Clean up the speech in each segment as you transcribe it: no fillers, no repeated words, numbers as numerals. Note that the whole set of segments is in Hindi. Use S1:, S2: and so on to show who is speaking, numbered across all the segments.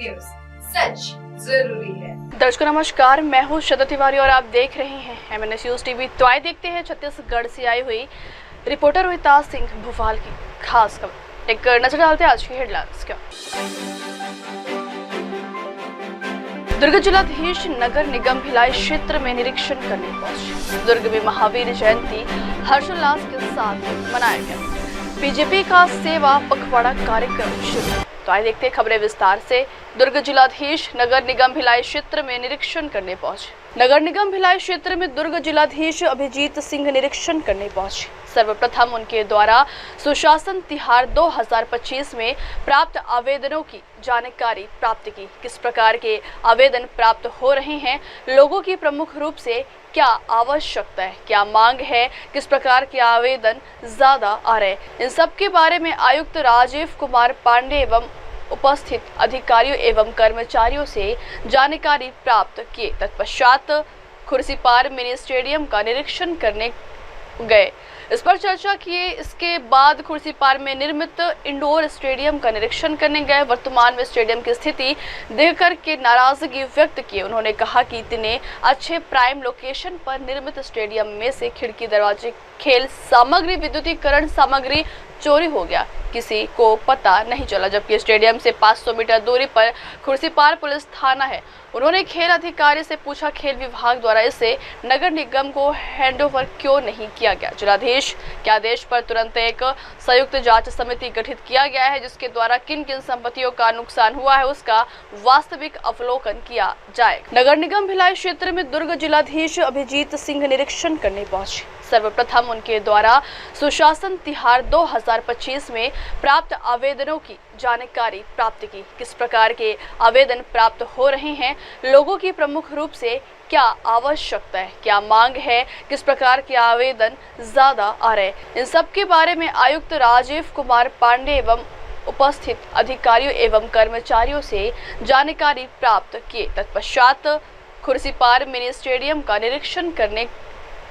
S1: न्यूज, सच जरूरी है।
S2: दर्शकों नमस्कार, मैं हूँ श्रद्धा तिवारी और आप देख रहे हैं MNS न्यूज टीवी। तो आइए देखते हैं छत्तीसगढ़ से आई हुई रिपोर्टर रोहिताज सिंह भोपाल की खास खबर। एक नजर डालते हैं आज की हेडलाइंस का। दुर्ग जिलाधीश नगर निगम भिलाई क्षेत्र में निरीक्षण करने पहुंचे। दुर्ग में महावीर जयंती हर्षोल्लास के साथ मनाया गया। बीजेपी का सेवा पखवाड़ा कार्यक्रम शुरू। तो आइए देखते हैं खबरें विस्तार से। दुर्ग जिलाधीश नगर निगम भिलाई क्षेत्र में निरीक्षण करने पहुंचे। नगर निगम भिलाई क्षेत्र में दुर्ग जिलाधीश अभिजीत सिंह निरीक्षण करने पहुंचे। सर्वप्रथम उनके द्वारा सुशासन तिहार 2025 में प्राप्त आवेदनों की जानकारी प्राप्त की। किस प्रकार के आवेदन प्राप्त हो रहे हैं, लोगों की प्रमुख रूप से क्या आवश्यकता है, क्या मांग है, किस प्रकार के आवेदन ज्यादा आ रहे, इन सब के बारे में आयुक्त राजीव कुमार पांडे एवं उपस्थित अधिकारियों एवं कर्मचारियों से जानकारी प्राप्त किए। तत्पश्चात खुर्सीपार मिनी स्टेडियम का निरीक्षण करने गए, इस पर चर्चा किए। इसके बाद खुर्सीपार में निर्मित इंडोर स्टेडियम का निरीक्षण करने गए। वर्तमान में स्टेडियम की स्थिति देखकर के नाराजगी व्यक्त की। उन्होंने कहा कि इतने अच्छे प्राइम लोकेशन पर निर्मित स्टेडियम में से खिड़की, दरवाजे, खेल सामग्री, विद्युतीकरण सामग्री चोरी हो गया, किसी को पता नहीं चला। जबकि स्टेडियम से 500 मीटर दूरी पर खुर्सीपार पुलिस थाना है। उन्होंने खेल अधिकारी से पूछा, खेल विभाग द्वारा इसे नगर निगम को हैंडओवर क्यों नहीं किया गया। जिलाधीश के आदेश पर तुरंत एक संयुक्त जांच समिति गठित किया गया है, जिसके द्वारा किन किन संपत्तियों का नुकसान हुआ है उसका वास्तविक अवलोकन किया जाएगा। नगर निगम भिलाई क्षेत्र में दुर्ग जिलाधीश अभिजीत सिंह निरीक्षण करने पहुंचे। सर्वप्रथम उनके द्वारा सुशासन तिहार 2025 में प्राप्त आवेदनों की जानकारी प्राप्त की। किस प्रकार के आवेदन प्राप्त हो रहे हैं, लोगों की प्रमुख रूप से क्या आवश्यकता है, क्या मांग है, किस प्रकार के आवेदन ज्यादा आ रहे, इन सब के बारे में आयुक्त राजीव कुमार पांडे एवं उपस्थित अधिकारियों एवं कर्मचारियों से जानकारी प्राप्त किए। तत्पश्चात खुर्सीपार मिनी स्टेडियम का निरीक्षण करने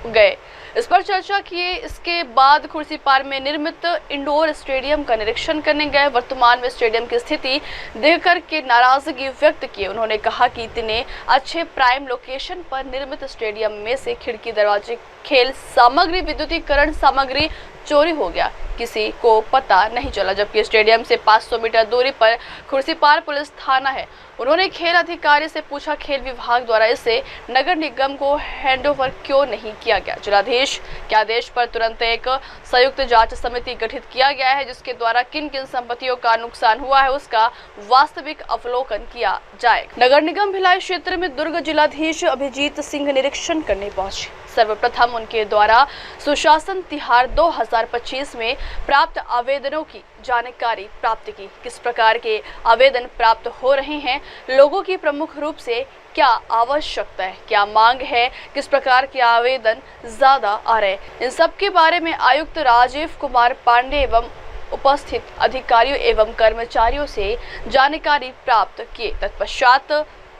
S2: गए, इस पर चर्चा किए। इसके बाद खुर्सीपार में निर्मित इंडोर स्टेडियम का निरीक्षण करने गए। वर्तमान में स्टेडियम की स्थिति देखकर के नाराजगी व्यक्त की। उन्होंने कहा कि इतने अच्छे प्राइम लोकेशन पर निर्मित स्टेडियम में से खिड़की, दरवाजे, खेल सामग्री, विद्युतीकरण सामग्री चोरी हो गया, किसी को पता नहीं चला। जबकि स्टेडियम से 500 मीटर दूरी पर खुर्सीपार पुलिस थाना है। उन्होंने खेल अधिकारी से पूछा, खेल विभाग द्वारा इसे नगर निगम को हैंडओवर क्यों नहीं किया गया। जिलाधीश के आदेश पर तुरंत एक संयुक्त जांच समिति गठित किया गया है, जिसके द्वारा किन किन संपत्तियों का नुकसान हुआ है उसका वास्तविक अवलोकन किया जाएगा। नगर निगम भिलाई क्षेत्र में दुर्ग जिलाधीश अभिजीत सिंह निरीक्षण करने पहुंचे। सर्वप्रथम उनके द्वारा सुशासन तिहार 2025 में प्राप्त आवेदनों की जानकारी प्राप्त की। किस प्रकार के आवेदन प्राप्त हो रहे हैं, लोगों की प्रमुख रूप से क्या आवश्यकता है, क्या मांग है, किस प्रकार के आवेदन ज्यादा आ रहे, इन सब के बारे में आयुक्त राजीव कुमार पांडे एवं उपस्थित अधिकारियों एवं कर्मचारियों से जानकारी प्राप्त किए। तत्पश्चात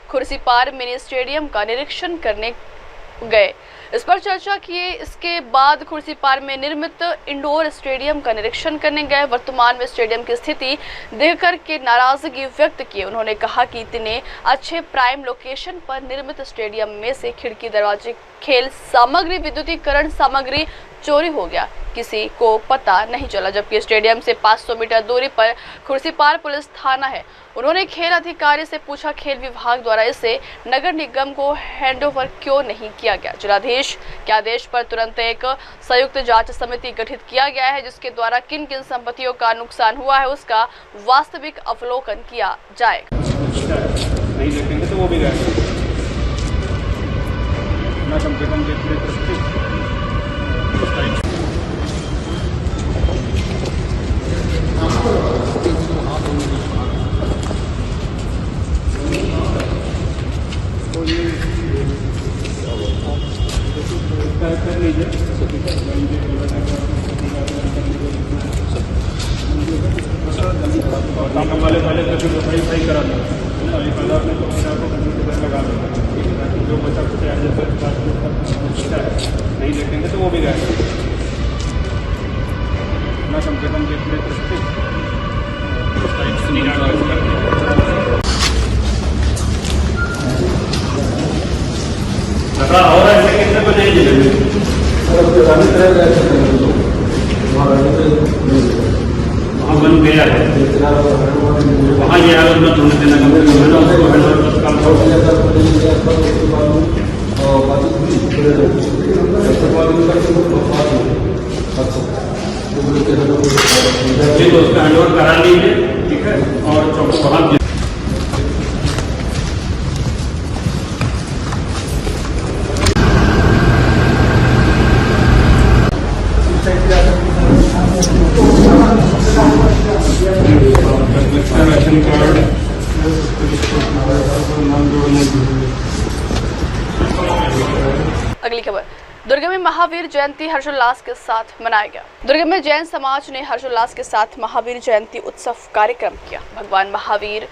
S2: खुर्सीपार मिनी स्टेडियम का निरीक्षण करने गए, इस पर चर्चा किए। इसके बाद खुर्सीपार में निर्मित इंडोर स्टेडियम का निरीक्षण करने गए। वर्तमान में स्टेडियम की स्थिति देखकर के नाराजगी व्यक्त की। उन्होंने कहा कि इतने अच्छे प्राइम लोकेशन पर निर्मित स्टेडियम में से खिड़की, दरवाजे, खेल सामग्री, विद्युतीकरण सामग्री चोरी हो गया, किसी को पता नहीं चला। जबकि स्टेडियम से 500 मीटर दूरी पर खुर्सीपार पुलिस थाना है। उन्होंने खेल अधिकारी से पूछा, खेल विभाग द्वारा इसे नगर निगम को हैंडओवर क्यों नहीं किया गया। जिलाधीश के आदेश पर तुरंत एक संयुक्त जांच समिति गठित किया गया है, जिसके द्वारा किन किन संपत्तियों का नुकसान हुआ है उसका वास्तविक अवलोकन किया जाएगा।
S3: नहीं देखेंगे तो वो भी कम से कम तो ये कर लीजिए। काम वाले तो सही करा दें, आपने तो लगा दें, जो बच्चा कुछ नहीं देखेंगे तो वो भी कम से कम नहीं मिलेंगे। वहाँ बन गया है, वहाँ ये हालत मत होने देना, तो उसका हैंडओवर करा लीजिए, ठीक है। और वहाँ राशन कार्ड
S2: अगली खबर, दुर्ग में महावीर जयंती हर्षोल्लास के साथ मनाया गया। दुर्ग में जैन समाज ने हर्षोल्लास के साथ महावीर जयंती उत्सव कार्यक्रम किया। भगवान महावीर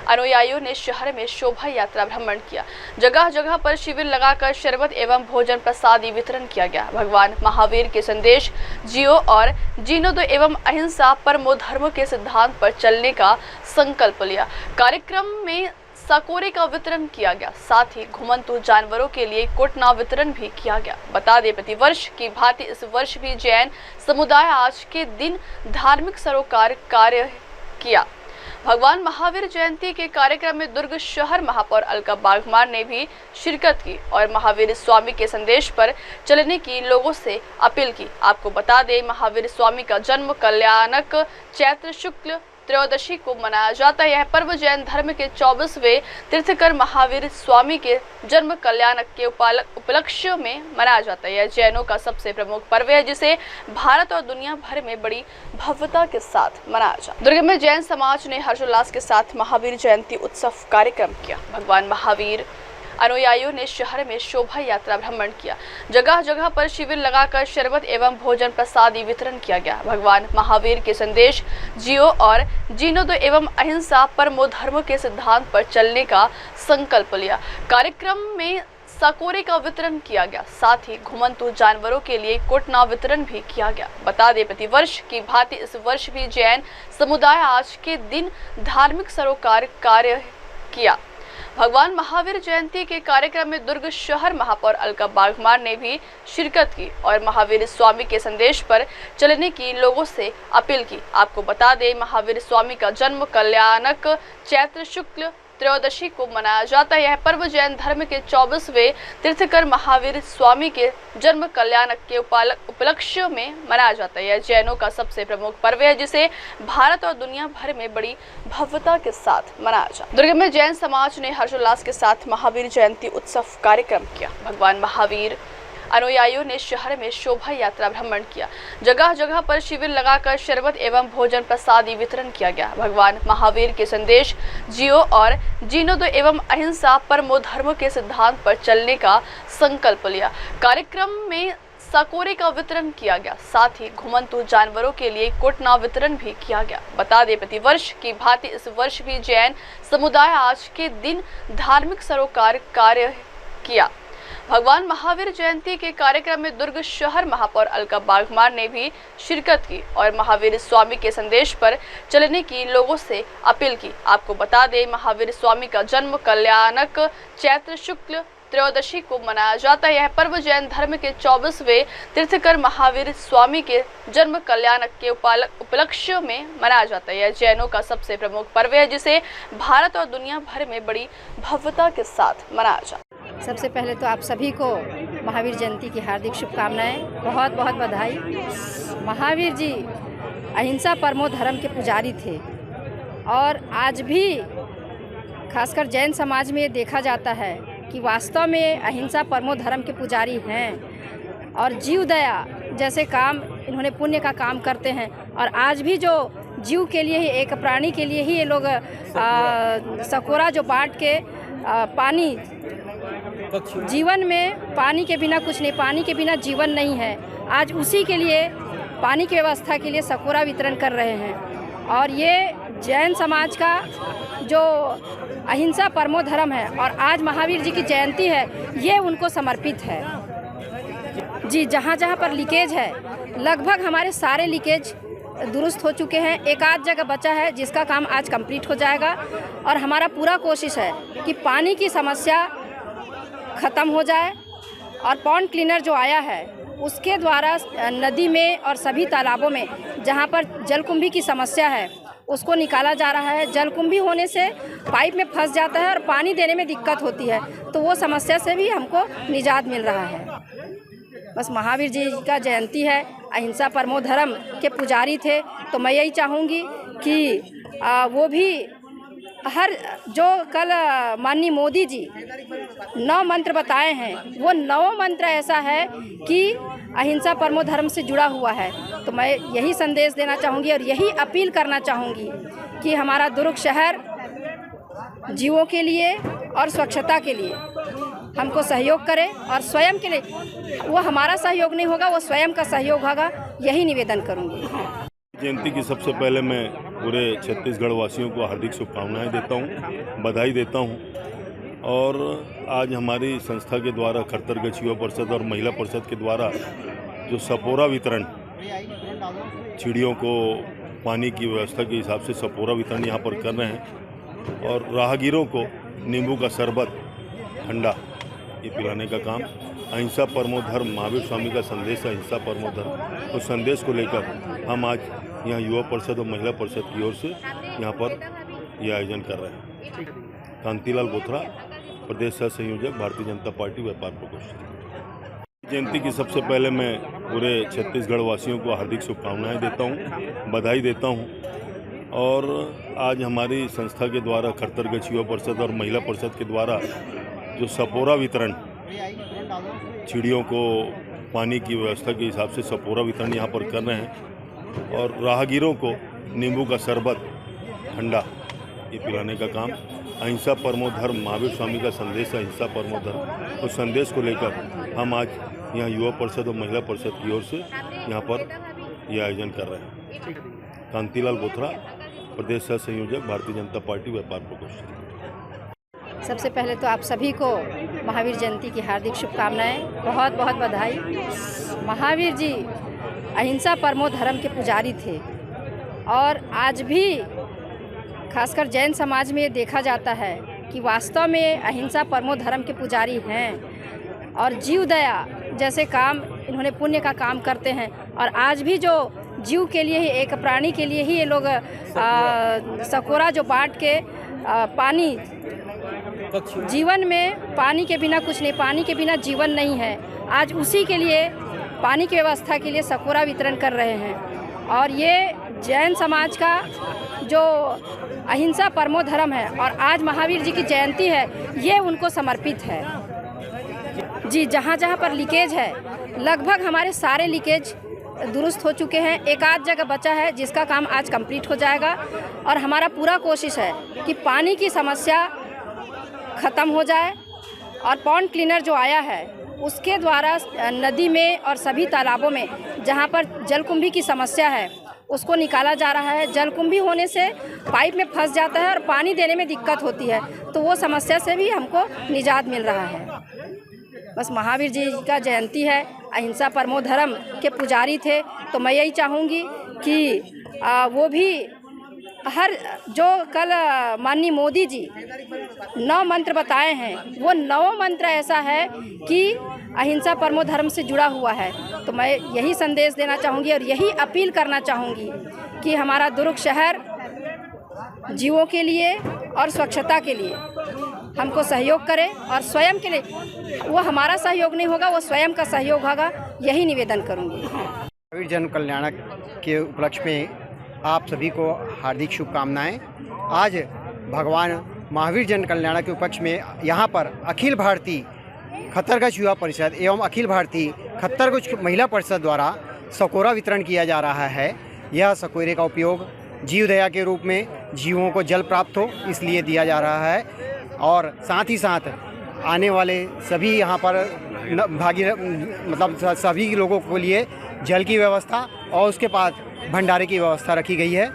S2: अनुयायियों ने शहर में शोभा यात्रा भ्रमण किया। जगह जगह पर शिविर लगाकर शरबत एवं भोजन प्रसादी वितरण किया गया। भगवान महावीर के संदेश जियो और जीनो दो एवं अहिंसा परमो धर्म के सिद्धांत पर चलने का संकल्प लिया। कार्यक्रम में सकोरे का वितरण किया गया। साथ ही घुमंतु जानवरों के लिए कोटना वितरण भी किया गया। बता दें, प्रतिवर्ष की भांति इस वर्ष भी जैन समुदाय आज के दिन धार्मिक सरोकार कार्य किया। भगवान महावीर जयंती के कार्यक्रम में दुर्ग शहर महापौर अलका बागमार ने भी शिरकत की और महावीर स्वामी के संदेश पर चलने की लोगों से अपील की। आपको बता दें, महावीर स्वामी का जन्म कल्याणक चैत्र शुक्ल त्रयोदशी को मनाया जाता है। यह पर्व जैन धर्म के 24वें तीर्थकर महावीर स्वामी के जन्म कल्याणक के उपलक्ष्य में मनाया जाता है। यह जैनों का सबसे प्रमुख पर्व है, जिसे भारत और दुनिया भर में बड़ी भव्यता के साथ मनाया जाता है। दुर्ग में जैन समाज ने हर्षोल्लास के साथ महावीर जयंती उत्सव कार्यक्रम किया। भगवान महावीर अनुयायियों ने शहर में शोभा यात्रा भ्रमण किया। जगह जगह पर शिविर लगाकर शरबत एवं भोजन प्रसादी वितरण किया गया। भगवान महावीर के संदेश जियो और जीनो दो एवं अहिंसा परमो धर्म के सिद्धांत पर चलने का संकल्प लिया। कार्यक्रम में सकोरे का वितरण किया गया। साथ ही घुमंतु जानवरों के लिए कोटना वितरण भी किया गया। बता दें, प्रतिवर्ष की भांति इस वर्ष भी जैन समुदाय आज के दिन धार्मिक सरोकार कार्य किया। भगवान महावीर जयंती के कार्यक्रम में दुर्ग शहर महापौर अलका बागमार ने भी शिरकत की और महावीर स्वामी के संदेश पर चलने की लोगों से अपील की। आपको बता दें, महावीर स्वामी का जन्म कल्याणक चैत्र शुक्ल त्रयोदशी को मनाया जाता है। यह पर्व जैन धर्म के 24वें तीर्थकर महावीर स्वामी के जन्म कल्याणक के उपलक्ष्य में मनाया जाता है। यह जैनों का सबसे प्रमुख पर्व है, जिसे भारत और दुनिया भर में बड़ी भव्यता के साथ मनाया जाता है। दुर्ग में जैन समाज ने हर्षोल्लास के साथ महावीर जयंती उत्सव कार्यक्रम किया। भगवान महावीर अनुयायियों ने शहर में शोभा यात्रा भ्रमण किया। जगह जगह पर शिविर लगाकर शरबत एवं भोजन प्रसादी वितरण किया गया। भगवान महावीर के संदेश जियो और जीनो दो एवं अहिंसा परमो धर्म के सिद्धांत पर चलने का संकल्प लिया। कार्यक्रम में सकोरे का वितरण किया गया। साथ ही घुमंतु जानवरों के लिए कोटना वितरण भी किया गया। बता दें, प्रतिवर्ष की भांति इस वर्ष भी जैन समुदाय आज के दिन धार्मिक सरोकार कार्य किया। भगवान महावीर जयंती के कार्यक्रम में दुर्ग शहर महापौर अलका बागमार ने भी शिरकत की और महावीर स्वामी के संदेश पर चलने की लोगों से अपील की। आपको बता दें, महावीर स्वामी का जन्म कल्याणक चैत्र शुक्ल त्रयोदशी को मनाया जाता है। यह पर्व जैन धर्म के 24वें तीर्थकर महावीर स्वामी के जन्म कल्याणक के उपलक्ष्य में मनाया जाता है। यह जैनों का सबसे प्रमुख पर्व है, जिसे भारत और दुनिया भर में बड़ी भव्यता के साथ मनाया जाता है।
S4: सबसे पहले तो आप सभी को महावीर जयंती की हार्दिक शुभकामनाएं, बहुत बहुत बधाई। महावीर जी अहिंसा परमो धर्म के पुजारी थे और आज भी खासकर जैन समाज में ये देखा जाता है कि वास्तव में अहिंसा परमो धर्म के पुजारी हैं और जीव दया जैसे काम इन्होंने पुण्य का काम करते हैं। और आज भी जो जीव के लिए ही, एक प्राणी के लिए ही ये लोग सकोरा जो बांट के पानी, जीवन में पानी के बिना कुछ नहीं, पानी के बिना जीवन नहीं है। आज उसी के लिए, पानी की व्यवस्था के लिए सकोरा वितरण कर रहे हैं। और ये जैन समाज का जो अहिंसा परमो धर्म है और आज महावीर जी की जयंती है, ये उनको समर्पित है। जी, जहाँ जहाँ पर लीकेज है, लगभग हमारे सारे लीकेज दुरुस्त हो चुके हैं। एक आध जगह बचा है जिसका काम आज कंप्लीट हो जाएगा और हमारा पूरा कोशिश है कि पानी की समस्या ख़त्म हो जाए और पॉन्ड क्लीनर जो आया है उसके द्वारा नदी में और सभी तालाबों में जहाँ पर जलकुंभी की समस्या है उसको निकाला जा रहा है। जलकुंभी होने से पाइप में फंस जाता है और पानी देने में दिक्कत होती है, तो वो समस्या से भी हमको निजात मिल रहा है। बस महावीर जी का जयंती है, अहिंसा परमो धर्म के पुजारी थे, तो मैं यही चाहूँगी कि वो भी हर जो कल माननीय मोदी जी 9 मंत्र बताए हैं, वो 9 मंत्र ऐसा है कि अहिंसा परमो धर्म से जुड़ा हुआ है। तो मैं यही संदेश देना चाहूँगी और यही अपील करना चाहूँगी कि हमारा दुर्ग शहर जीवों के लिए और स्वच्छता के लिए हमको सहयोग करे, और स्वयं के लिए वो हमारा सहयोग नहीं होगा, वो स्वयं का सहयोग होगा, यही निवेदन करूँगी।
S5: जयंती की सबसे पहले मैं पूरे छत्तीसगढ़ वासियों को हार्दिक शुभकामनाएं देता हूं, बधाई देता हूं। और आज हमारी संस्था के द्वारा खट्टरगछ युवा परिषद और महिला परिषद के द्वारा जो सपोरा वितरण, चिड़ियों को पानी की व्यवस्था के हिसाब से सपोरा वितरण यहाँ पर कर रहे हैं, और राहगीरों को नींबू का शरबत, ठंडा ये पिलाने का काम। अहिंसा परमो धर्म, महावीर स्वामी का संदेश है अहिंसा परमो धर्म। उस संदेश को लेकर हम आज यहाँ युवा परिषद और महिला परिषद की ओर से यहाँ पर ये आयोजन कर रहे हैं। कांतिलाल बोथरा, प्रदेश सह संयोजक, भारतीय जनता पार्टी व्यापार प्रकोष्ठ। जयंती की सबसे पहले मैं पूरे छत्तीसगढ़ वासियों को हार्दिक शुभकामनाएं देता हूँ, बधाई देता हूँ। और आज हमारी संस्था के द्वारा खट्टरगछ युवा परिषद और महिला परिषद के द्वारा जो सपोरा वितरण, चिड़ियों को पानी की व्यवस्था के हिसाब से सपोरा वितरण यहाँ पर कर रहे हैं, और राहगीरों को नींबू का शरबत, ठंडा ये पिलाने का काम। अहिंसा परमो धर्म, महावीर स्वामी का संदेश है अहिंसा परमो धर्म। उस संदेश को लेकर हम आज यहाँ युवा परिषद और महिला परिषद की ओर से यहाँ पर ये आयोजन कर रहे हैं। कांतिलाल बोथरा, प्रदेश सह संयोजक, भारतीय जनता पार्टी व्यापार प्रकोष्ठ।
S4: सबसे पहले तो आप सभी को महावीर जयंती की हार्दिक शुभकामनाएं, बहुत बहुत बधाई। महावीर जी अहिंसा परमो धर्म के पुजारी थे, और आज भी खासकर जैन समाज में ये देखा जाता है कि वास्तव में अहिंसा परमो धर्म के पुजारी हैं, और जीव दया जैसे काम इन्होंने पुण्य का काम करते हैं। और आज भी जो जीव के लिए ही, एक प्राणी के लिए ही ये लोग सकोरा जो बांट के पानी, जीवन में पानी के बिना कुछ नहीं, पानी के बिना जीवन नहीं है, आज उसी के लिए पानी की व्यवस्था के लिए सकोरा वितरण कर रहे हैं। और ये जैन समाज का जो अहिंसा परमो धर्म है, और आज महावीर जी की जयंती है, ये उनको समर्पित है। जी, जहाँ जहाँ पर लीकेज है, लगभग हमारे सारे लीकेज दुरुस्त हो चुके हैं। एक आध जगह बचा है जिसका काम आज कंप्लीट हो जाएगा, और हमारा पूरा कोशिश है कि पानी की समस्या ख़त्म हो जाए। और पॉन्ड क्लीनर जो आया है उसके द्वारा नदी में और सभी तालाबों में जहाँ पर जलकुंभी की समस्या है उसको निकाला जा रहा है। जलकुंभी होने से पाइप में फंस जाता है और पानी देने में दिक्कत होती है, तो वो समस्या से भी हमको निजात मिल रहा है। बस महावीर जी का जयंती है, अहिंसा परमो धर्म के पुजारी थे, तो मैं यही चाहूँगी कि वो भी हर जो कल माननीय मोदी जी 9 मंत्र बताए हैं, वो 9 मंत्र ऐसा है कि अहिंसा परमो धर्म से जुड़ा हुआ है। तो मैं यही संदेश देना चाहूँगी और यही अपील करना चाहूँगी कि हमारा दुर्ग शहर जीवों के लिए और स्वच्छता के लिए हमको सहयोग करे, और स्वयं के लिए वो हमारा सहयोग नहीं होगा, वो स्वयं का सहयोग होगा, यही निवेदन करूँगी।
S6: महावीर जन कल्याण के उपलक्ष्य में आप सभी को हार्दिक शुभकामनाएं। आज भगवान महावीर जन कल्याण के उपलक्ष्य में यहाँ पर अखिल भारतीय खट्टरगछ युवा परिषद एवं अखिल भारतीय खट्टरगछ महिला परिषद द्वारा सकोरा वितरण किया जा रहा है। यह सकोरे का उपयोग जीव दया के रूप में जीवों को जल प्राप्त हो इसलिए दिया जा रहा है, और साथ ही साथ आने वाले सभी यहाँ पर मतलब सभी लोगों के लिए जल की व्यवस्था और उसके बाद भंडारे की व्यवस्था रखी गई है।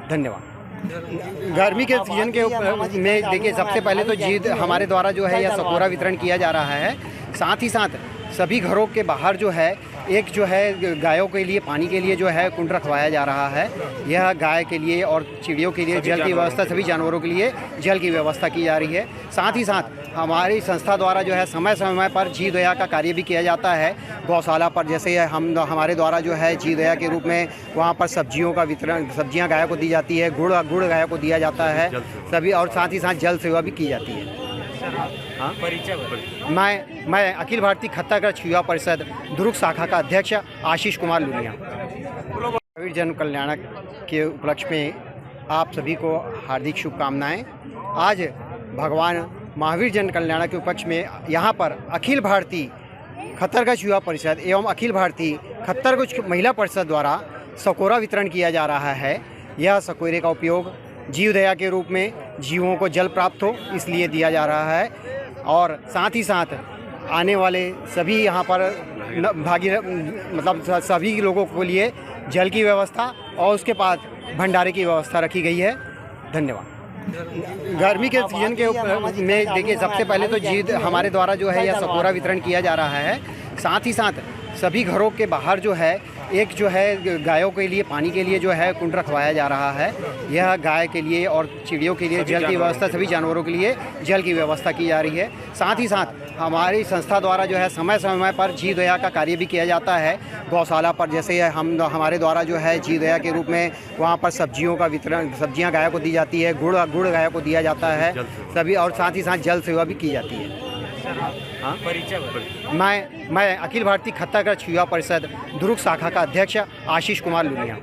S6: धन्यवाद। गर्मी के सीजन के में देखिए, सबसे पहले तो जी हमारे द्वारा जो है यह सकोरा वितरण किया जा रहा है। साथ ही साथ सभी घरों के बाहर जो है एक जो है गायों के लिए पानी के लिए जो है कुंड रखवाया जा रहा है। यह गाय के लिए और चिड़ियों के लिए जल की व्यवस्था, सभी जानवरों के लिए जल की व्यवस्था की जा रही है। साथ ही साथ हमारी संस्था द्वारा जो है समय समय पर जीव दया का कार्य भी किया जाता है। गौशाला पर जैसे हमारे द्वारा जो है जीव दया के रूप में वहाँ पर सब्जियों का वितरण, सब्जियाँ गायों को दी जाती है, गुड़ गायों को दिया जाता है सभी, और साथ ही साथ जल सेवा भी की जाती है। हाँ, मैं अखिल भारतीय खत्तरगढ़ युवा परिषद दुर्ग शाखा का अध्यक्ष आशीष कुमार लुनिया। महावीर जन कल्याण के उपलक्ष्य में आप सभी को हार्दिक शुभकामनाएं। आज भगवान महावीर जन कल्याण के उपलक्ष्य में यहाँ पर अखिल भारतीय खत्तरगढ़ युवा परिषद एवं अखिल भारतीय खत्तरगढ़ महिला परिषद द्वारा सकोरा वितरण किया जा रहा है। यह सकोरे का उपयोग जीव दया के रूप में जीवों को जल प्राप्त हो इसलिए दिया जा रहा है, और साथ ही साथ आने वाले सभी यहाँ पर मतलब सभी लोगों के लिए जल की व्यवस्था और उसके बाद भंडारे की व्यवस्था रखी गई है। धन्यवाद। गर्मी के सीजन के में देखिए, सबसे पहले तो हमारे द्वारा जो है यह सकोरा वितरण किया जा रहा है। साथ ही साथ सभी घरों के बाहर जो है एक जो है गायों के लिए पानी के लिए जो है कुंड रखवाया जा रहा है। यह गाय के लिए और चिड़ियों के लिए जल की व्यवस्था, सभी जानवरों के लिए जल की व्यवस्था की जा रही है। साथ ही साथ हमारी संस्था द्वारा जो है समय समय पर जीव दया का कार्य भी किया जाता है। गौशाला पर जैसे हमारे द्वारा जो है जीव दया के रूप में वहाँ पर सब्जियों का वितरण, सब्जियाँ गायों को दी जाती है, गुड़ गायों को दिया जाता है सभी, और साथ ही साथ जल सेवा भी की जाती है। हाँ, मैं अखिल भारतीय खत्तरगढ़ युवा परिषद दुर्ग शाखा का अध्यक्ष आशीष कुमार लुनिया।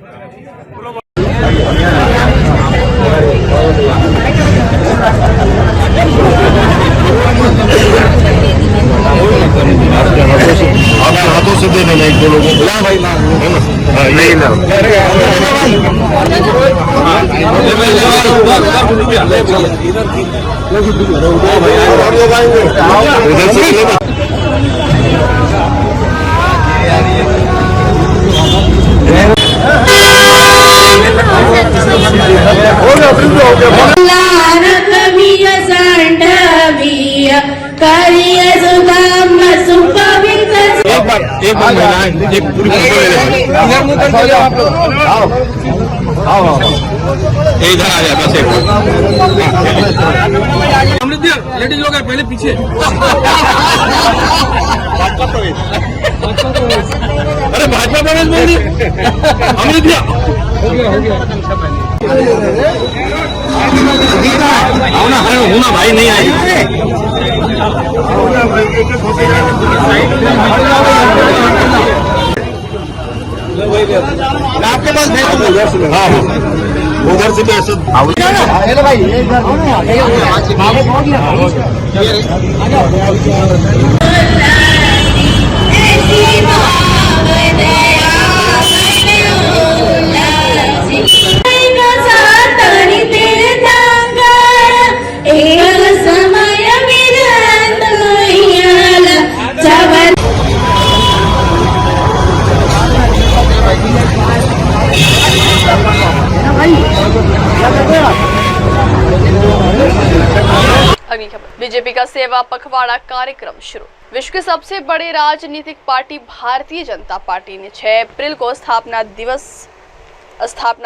S5: आपके हाथों से देने में एक दो लोगों को भाई ना नहीं ना उधर से एक बार एक पूरी इधर आ जाए बस एक लेडीज लोग पहले पीछे अरे भाजपा प्रवेश बोल दी अमृतिया होना भाई नहीं आई आपके पास हाँ उधर से भी ऐसे
S2: अगली खबर, बीजेपी का सेवा पखवाड़ा कार्यक्रम शुरू। विश्व की सबसे बड़ी राजनीतिक पार्टी भारतीय जनता पार्टी ने 6 अप्रैल को स्थापना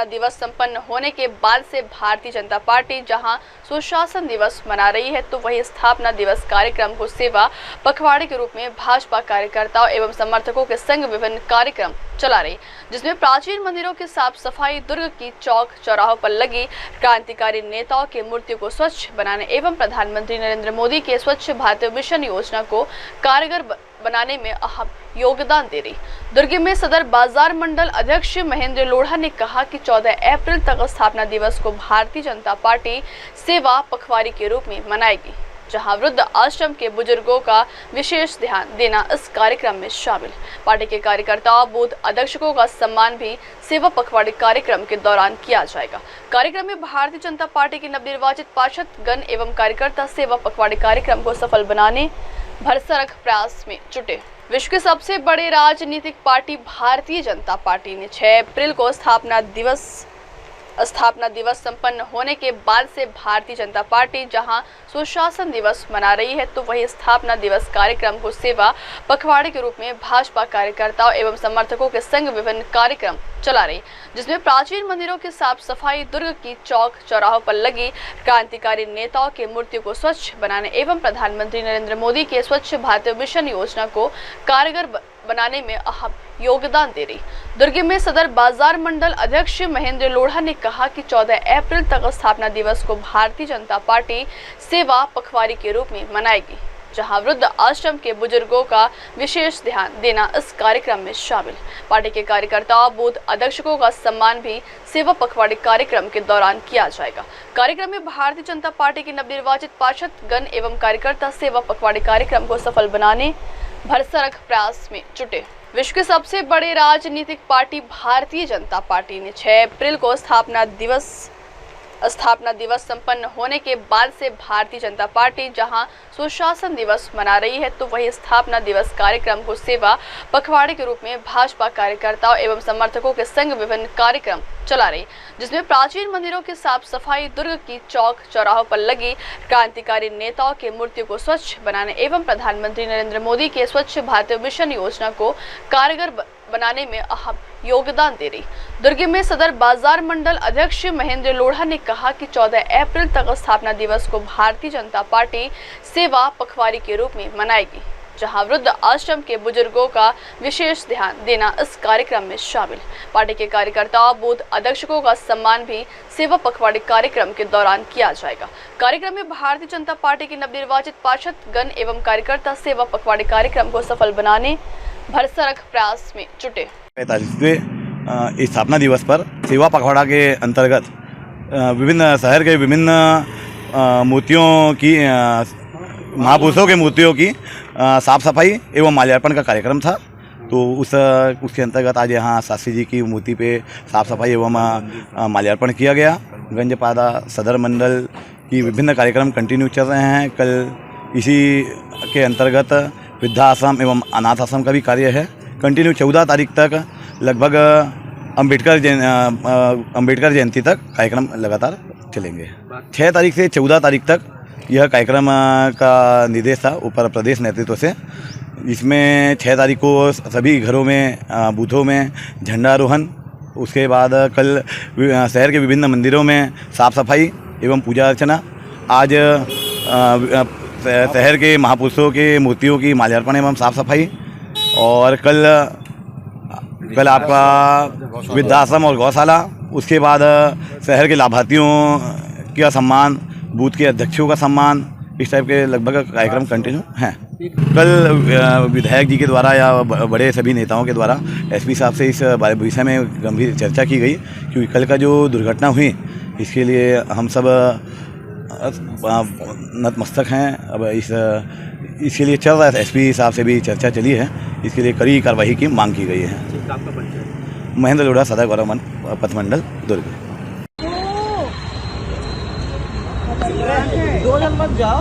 S2: दिवस संपन्न होने के बाद से भारतीय जनता पार्टी जहां सुशासन दिवस मना रही है, तो वही स्थापना दिवस कार्यक्रम को सेवा पखवाड़े के रूप में भाजपा कार्यकर्ताओं एवं समर्थकों के संग विभिन्न कार्यक्रम चला रही, जिसमें प्राचीन मंदिरों की साफ सफाई, दुर्ग की चौक चौराहों पर लगी क्रांतिकारी नेताओं की मूर्तियों को स्वच्छ बनाने एवं प्रधानमंत्री नरेंद्र मोदी के स्वच्छ भारत मिशन योजना को कारगर बनाने में अहम योगदान दे रही। दुर्ग में सदर बाजार मंडल अध्यक्ष महेंद्र लोढ़ा ने कहा कि 14 अप्रैल तक स्थापना दिवस को भारतीय जनता पार्टी सेवा पखवाड़ी के रूप में मनाएगी, जहां वृद्ध आश्रम के बुजुर्गों का विशेष ध्यान देना इस कार्यक्रम में शामिल। पार्टी के कार्यकर्ताओं, बूथ अध्यक्षों का सम्मान भी सेवा पखवाड़ी कार्यक्रम के दौरान किया जाएगा। कार्यक्रम में भारतीय जनता पार्टी के नवनिर्वाचित पार्षद गण एवं कार्यकर्ता सेवा पखवाड़ी कार्यक्रम को सफल बनाने भरसक प्रयास में जुटे। विश्व की सबसे बड़ी राजनीतिक पार्टी भारतीय जनता पार्टी ने 6 अप्रैल को स्थापना स्थापना दिवस संपन्न होने के बाद से भारतीय जनता पार्टी जहां सुशासन दिवस मना रही है, तो वहीं स्थापना दिवस कार्यक्रम को सेवा पखवाड़े के रूप में भाजपा कार्यकर्ताओं एवं समर्थकों के संग विभिन्न कार्यक्रम चला रही, जिसमें प्राचीन मंदिरों की साफ सफाई, दुर्ग की चौक चौराहों पर लगी क्रांतिकारी नेताओं की मूर्तियों को स्वच्छ बनाने एवं प्रधानमंत्री नरेंद्र मोदी के स्वच्छ भारत मिशन योजना को कारगर बनाने में अहम योगदान दे रही। दुर्ग में सदर बाजार मंडल अध्यक्ष महेंद्र लोढ़ा ने कहा कि 14 अप्रैल तक स्थापना दिवस को भारतीय जनता पार्टी सेवा पखवाड़ी के रूप में मनाएगी, जहां वृद्ध आश्रम के बुजुर्गों का विशेष ध्यान देना इस कार्यक्रम में शामिल। पार्टी के कार्यकर्ताओं, बूथ अध्यक्षों का सम्मान भी सेवा पखवाड़े कार्यक्रम के दौरान किया जाएगा। कार्यक्रम में भारतीय जनता पार्टी के नवनिर्वाचित पार्षद गण एवं कार्यकर्ता सेवा पखवाड़े कार्यक्रम को सफल बनाने भरसक प्रयास में जुटे। विश्व के सबसे बड़े राजनीतिक पार्टी भारतीय जनता पार्टी ने 6 अप्रैल को स्थापना दिवस संपन्न होने के बाद से भारतीय जनता पार्टी जहां सुशासन दिवस मना रही है, तो वहीं स्थापना दिवस कार्यक्रम को सेवा पखवाड़े के रूप में भाजपा कार्यकर्ताओं एवं समर्थकों के संग विभिन्न कार्यक्रम चला रही, जिसमें प्राचीन मंदिरों की साफ सफाई, दुर्ग की चौक चौराहों पर लगी क्रांतिकारी नेताओं की मूर्तियों को स्वच्छ बनाने एवं प्रधानमंत्री नरेंद्र मोदी के स्वच्छ भारत मिशन योजना को कारगर बनाने में अहम योगदान दे रही। दुर्ग में सदर बाजार मंडल अध्यक्ष महेंद्र लोढ़ा ने कहा कि 14 अप्रैल तक स्थापना दिवस को भारतीय जनता पार्टी सेवा पखवाड़ी के रूप में मनाएगी, जहां वृद्ध आश्रम के बुजुर्गों का विशेष ध्यान देना इस कार्यक्रम में शामिल। पार्टी के कार्यकर्ताओं, बूथ अध्यक्षों का सम्मान भी सेवा पखवाड़े कार्यक्रम के दौरान किया जाएगा। कार्यक्रम में भारतीय जनता पार्टी के नवनिर्वाचित पार्षद गण एवं कार्यकर्ता सेवा पखवाड़े कार्यक्रम को सफल बनाने भरसक प्रयास में जुटे।
S7: 45वें स्थापना दिवस पर सेवा पखवाड़ा के अंतर्गत विभिन्न शहर के विभिन्न मूर्तियों की महापुरुषों के मूर्तियों की साफ सफाई एवं माल्यार्पण का कार्यक्रम था। तो उसके अंतर्गत आज यहाँ शास्त्री जी की मूर्ति पे साफ सफाई एवं माल्यार्पण किया गया। गंजपादा सदर मंडल की विभिन्न कार्यक्रम कंटिन्यू चल रहे हैं। कल इसी के अंतर्गत वृद्धाश्रम एवं अनाथ आश्रम का भी कार्य है। कंटिन्यू 14 तारीख तक लगभग अम्बेडकर जयंती तक कार्यक्रम लगातार चलेंगे। 6 तारीख से 14 तारीख तक यह कार्यक्रम का निर्देश था ऊपर प्रदेश नेतृत्व से। इसमें 6 तारीख को सभी घरों में बूथों में झंडारोहण, उसके बाद कल शहर के विभिन्न मंदिरों में साफ सफाई एवं पूजा अर्चना। आज शहर के महापुरुषों के मूर्तियों की माल्यार्पण एवं साफ सफाई, और कल आपका वृद्धाश्रम और गौशाला। उसके बाद शहर के लाभार्थियों का सम्मान, बूथ के अध्यक्षों का सम्मान, इस टाइप के लगभग कार्यक्रम कंटिन्यू हैं। कल विधायक जी के द्वारा या बड़े सभी नेताओं के द्वारा एसपी साहब से इस विषय में गंभीर चर्चा की गई, क्योंकि कल का जो दुर्घटना हुई इसके लिए हम सब नतमस्तक हैं। अब इसके लिए चल रहा है, एसपी साहब से भी चर्चा चली है, इसके लिए कड़ी कार्रवाई की मांग की गई है। महेंद्र लोढ़ा, सदर गौरव पथ मंडल, दुर्ग।
S8: 2 जन मत जाओ।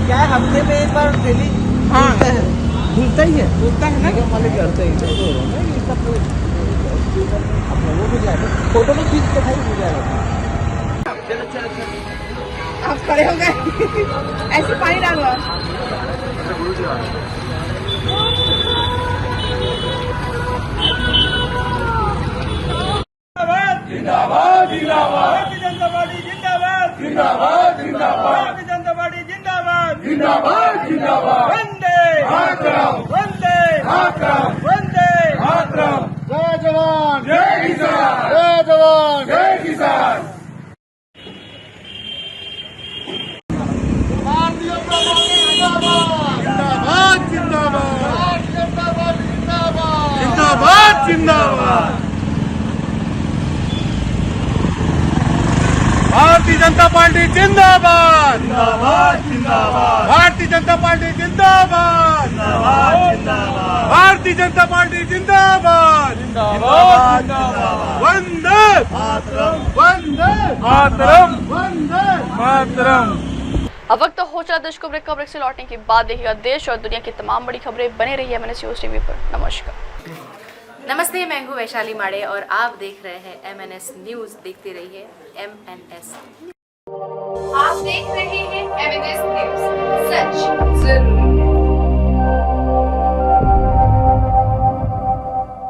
S8: क्या हफ्ते में एक बार डेली धुलता ही है ना, मालिक करते ही वो भी जाएगा, फोटो में खींच के भाई हो जाएगा।
S9: आप खड़े हो गए ऐसे पानी डालो।
S3: जिंदाबाद जिंदाबाद, भारतीय जनता पार्टी जिंदाबाद जिंदाबाद जिंदाबाद, भारतीय जनता पार्टी जिंदाबाद जिंदाबाद जिंदाबाद। वंदे मातरम, वंदे मातरम, वंदे मातरम। जय जवान जय किसान, जय जवान जय किसान। भारतीय जनता पार्टी जिंदाबाद जिंदाबाद जिंदाबाद जिंदाबाद जिंदाबाद जिंदाबाद। भारतीय जनता पार्टी जिंदाबाद जिंदाबाद जिंदाबाद, भारतीय जनता पार्टी जिंदाबाद जिंदाबाद जिंदाबाद, भारतीय जनता पार्टी जिंदाबाद जिंदाबाद जिंदाबाद। वंदे मातरम, वंदे मातरम, वंदे मातरम।
S2: अब वक्त हो चला देश को ब्रेक से लौटने के बाद देखिएगा देश और दुनिया की तमाम बड़ी खबरें। बने रही है MNS न्यूज़ टीवी पर। नमस्कार।
S10: नमस्ते, मैं हूँ वैशाली माड़े और आप देख रहे हैं MNS न्यूज़। देखते रहिए MNS।
S1: आप देख रहे हैं MNS न्यूज, सच जरूर।